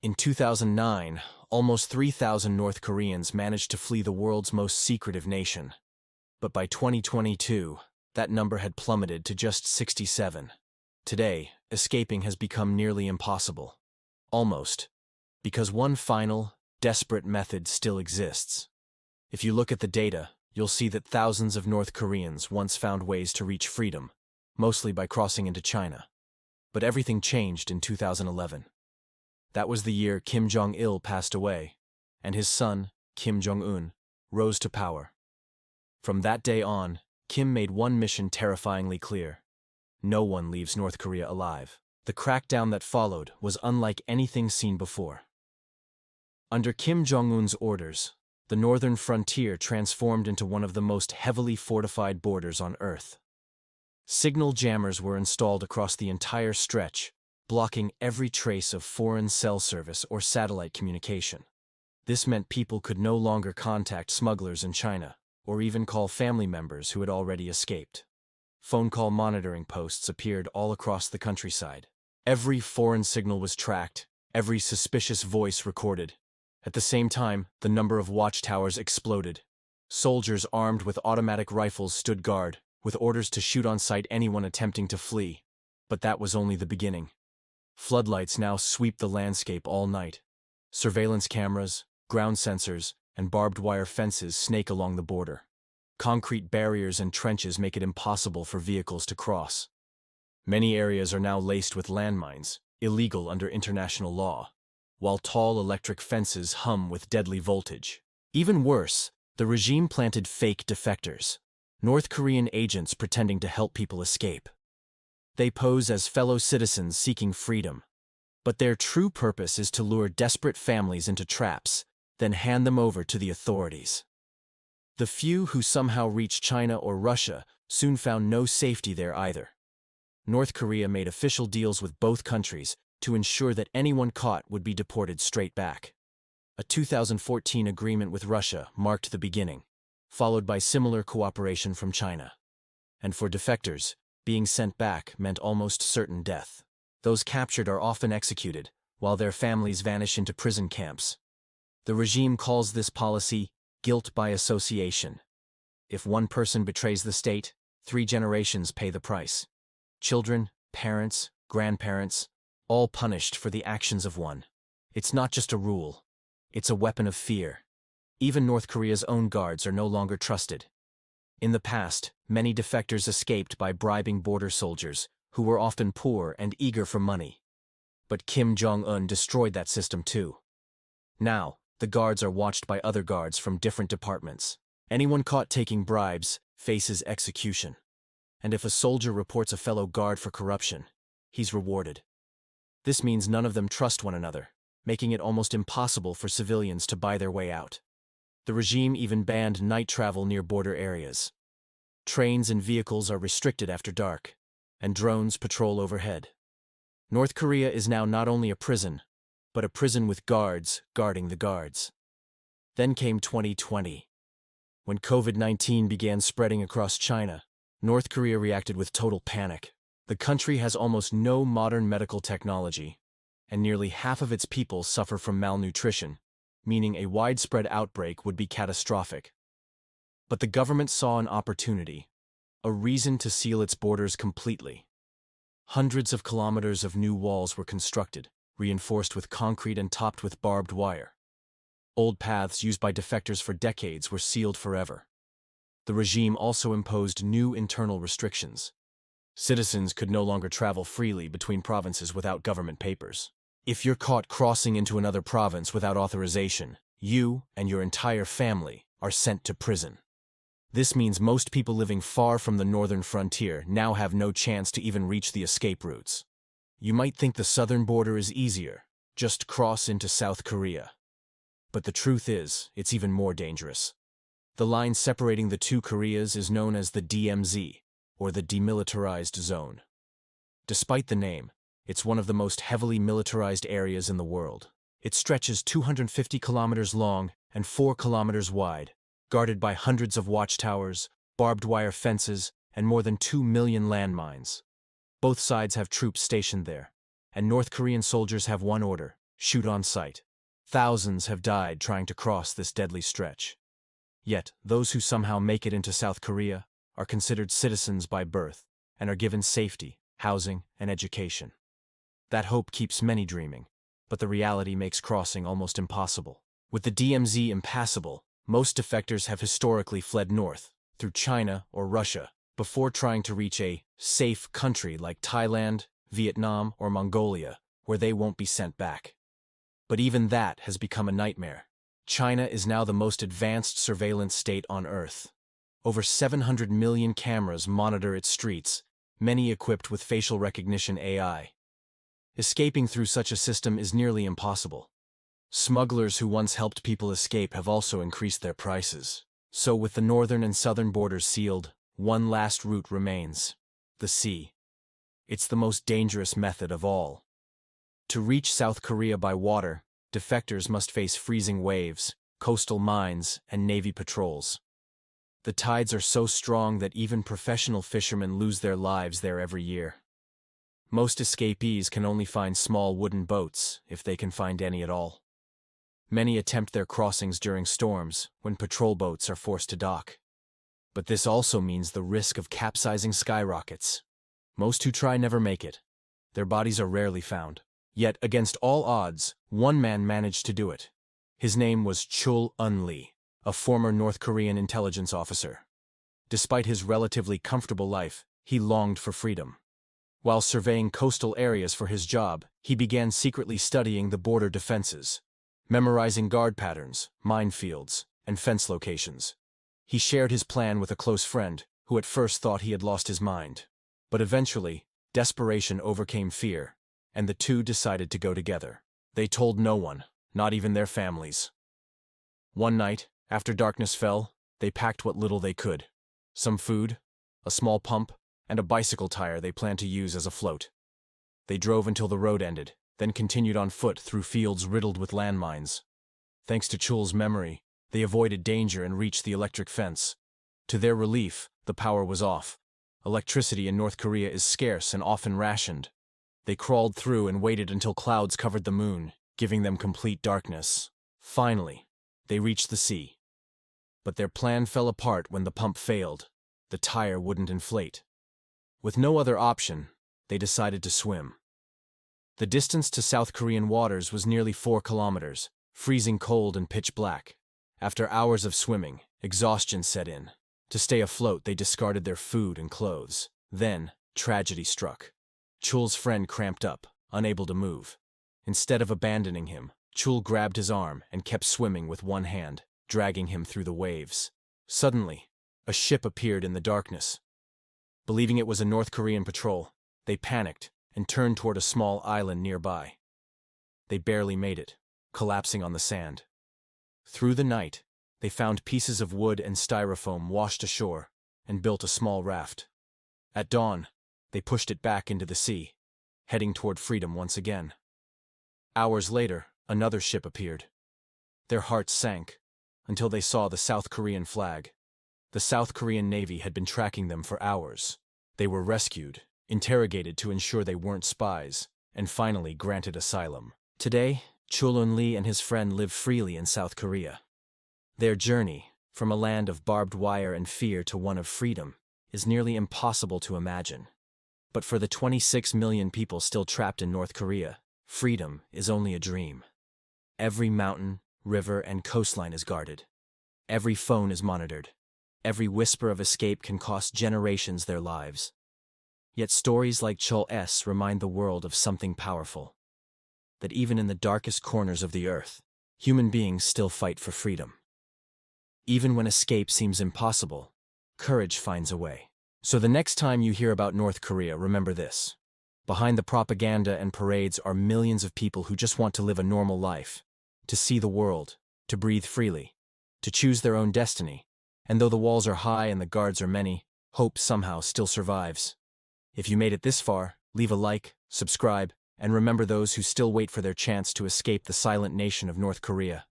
In 2009, almost 3,000 North Koreans managed to flee the world's most secretive nation. But by 2022, that number had plummeted to just 67. Today, escaping has become nearly impossible. Almost. Because one final, desperate method still exists. If you look at the data, you'll see that thousands of North Koreans once found ways to reach freedom, mostly by crossing into China. But everything changed in 2011. That was the year Kim Jong-il passed away, and his son, Kim Jong-un, rose to power. From that day on, Kim made one mission terrifyingly clear. No one leaves North Korea alive. The crackdown that followed was unlike anything seen before. Under Kim Jong-un's orders, the northern frontier transformed into one of the most heavily fortified borders on Earth. Signal jammers were installed across the entire stretch, blocking every trace of foreign cell service or satellite communication. This meant people could no longer contact smugglers in China, or even call family members who had already escaped. Phone call monitoring posts appeared all across the countryside. Every foreign signal was tracked, every suspicious voice recorded. At the same time, the number of watchtowers exploded. Soldiers armed with automatic rifles stood guard, with orders to shoot on sight anyone attempting to flee. But that was only the beginning. Floodlights now sweep the landscape all night. Surveillance cameras, ground sensors, and barbed wire fences snake along the border. Concrete barriers and trenches make it impossible for vehicles to cross. Many areas are now laced with landmines, illegal under international law, while tall electric fences hum with deadly voltage. Even worse, the regime planted fake defectors, North Korean agents pretending to help people escape. They pose as fellow citizens seeking freedom, but their true purpose is to lure desperate families into traps, then hand them over to the authorities. The few who somehow reached China or Russia soon found no safety there either. North Korea made official deals with both countries to ensure that anyone caught would be deported straight back. A 2014 agreement with Russia marked the beginning, followed by similar cooperation from China. And for defectors, being sent back meant almost certain death. Those captured are often executed, while their families vanish into prison camps. The regime calls this policy guilt by association. If one person betrays the state, 3 generations pay the price. Children, parents, grandparents, all punished for the actions of one. It's not just a rule. It's a weapon of fear. Even North Korea's own guards are no longer trusted. In the past, many defectors escaped by bribing border soldiers, who were often poor and eager for money. But Kim Jong-un destroyed that system too. Now, the guards are watched by other guards from different departments. Anyone caught taking bribes faces execution. And if a soldier reports a fellow guard for corruption, he's rewarded. This means none of them trust one another, making it almost impossible for civilians to buy their way out. The regime even banned night travel near border areas. Trains and vehicles are restricted after dark, and drones patrol overhead. North Korea is now not only a prison, but a prison with guards guarding the guards. Then came 2020. When COVID-19 began spreading across China, North Korea reacted with total panic. The country has almost no modern medical technology, and nearly half of its people suffer from malnutrition, meaning a widespread outbreak would be catastrophic. But the government saw an opportunity, a reason to seal its borders completely. Hundreds of kilometers of new walls were constructed, reinforced with concrete and topped with barbed wire. Old paths used by defectors for decades were sealed forever. The regime also imposed new internal restrictions. Citizens could no longer travel freely between provinces without government papers. If you're caught crossing into another province without authorization, you and your entire family are sent to prison. This means most people living far from the northern frontier now have no chance to even reach the escape routes. You might think the southern border is easier, just cross into South Korea. But the truth is, it's even more dangerous. The line separating the two Koreas is known as the DMZ, or the Demilitarized Zone. Despite the name, it's one of the most heavily militarized areas in the world. It stretches 250 kilometers long and 4 kilometers wide, guarded by hundreds of watchtowers, barbed wire fences, and more than 2 million landmines. Both sides have troops stationed there, and North Korean soldiers have one order: shoot on sight. Thousands have died trying to cross this deadly stretch. Yet, those who somehow make it into South Korea are considered citizens by birth and are given safety, housing, and education. That hope keeps many dreaming, but the reality makes crossing almost impossible. With the DMZ impassable, most defectors have historically fled north, through China or Russia, before trying to reach a safe country like Thailand, Vietnam, or Mongolia, where they won't be sent back. But even that has become a nightmare. China is now the most advanced surveillance state on Earth. Over 700 million cameras monitor its streets, many equipped with facial recognition AI. Escaping through such a system is nearly impossible. Smugglers who once helped people escape have also increased their prices. So with the northern and southern borders sealed, one last route remains: the sea. It's the most dangerous method of all. To reach South Korea by water, defectors must face freezing waves, coastal mines, and Navy patrols. The tides are so strong that even professional fishermen lose their lives there every year. Most escapees can only find small wooden boats, if they can find any at all. Many attempt their crossings during storms, when patrol boats are forced to dock. But this also means the risk of capsizing skyrockets. Most who try never make it. Their bodies are rarely found. Yet, against all odds, one man managed to do it. His name was Chul Eun-lee, a former North Korean intelligence officer. Despite his relatively comfortable life, he longed for freedom. While surveying coastal areas for his job, he began secretly studying the border defenses, memorizing guard patterns, minefields, and fence locations. He shared his plan with a close friend, who at first thought he had lost his mind. But eventually, desperation overcame fear, and the two decided to go together. They told no one, not even their families. One night, after darkness fell, they packed what little they could: some food, a small pump, and a bicycle tire they planned to use as a float. They drove until the road ended, then continued on foot through fields riddled with landmines. Thanks to Chul's memory, they avoided danger and reached the electric fence. To their relief, the power was off. Electricity in North Korea is scarce and often rationed. They crawled through and waited until clouds covered the moon, giving them complete darkness. Finally, they reached the sea. But their plan fell apart when the pump failed. The tire wouldn't inflate. With no other option, they decided to swim. The distance to South Korean waters was nearly 4 kilometers, freezing cold and pitch black. After hours of swimming, exhaustion set in. To stay afloat, they discarded their food and clothes. Then, tragedy struck. Chul's friend cramped up, unable to move. Instead of abandoning him, Chul grabbed his arm and kept swimming with one hand, dragging him through the waves. Suddenly, a ship appeared in the darkness. Believing it was a North Korean patrol, they panicked and turned toward a small island nearby. They barely made it, collapsing on the sand. Through the night, they found pieces of wood and styrofoam washed ashore and built a small raft. At dawn, they pushed it back into the sea, heading toward freedom once again. Hours later, another ship appeared. Their hearts sank until they saw the South Korean flag. The South Korean Navy had been tracking them for hours. They were rescued, interrogated to ensure they weren't spies, and finally granted asylum. Today, Chul Eun-lee and his friend live freely in South Korea. Their journey, from a land of barbed wire and fear to one of freedom, is nearly impossible to imagine. But for the 26 million people still trapped in North Korea, freedom is only a dream. Every mountain, river, and coastline is guarded. Every phone is monitored. Every whisper of escape can cost generations their lives. Yet stories like Chul's remind the world of something powerful. That even in the darkest corners of the earth, human beings still fight for freedom. Even when escape seems impossible, courage finds a way. So the next time you hear about North Korea, remember this. Behind the propaganda and parades are millions of people who just want to live a normal life, to see the world, to breathe freely, to choose their own destiny. And though the walls are high and the guards are many, hope somehow still survives. If you made it this far, leave a like, subscribe, and remember those who still wait for their chance to escape the silent nation of North Korea.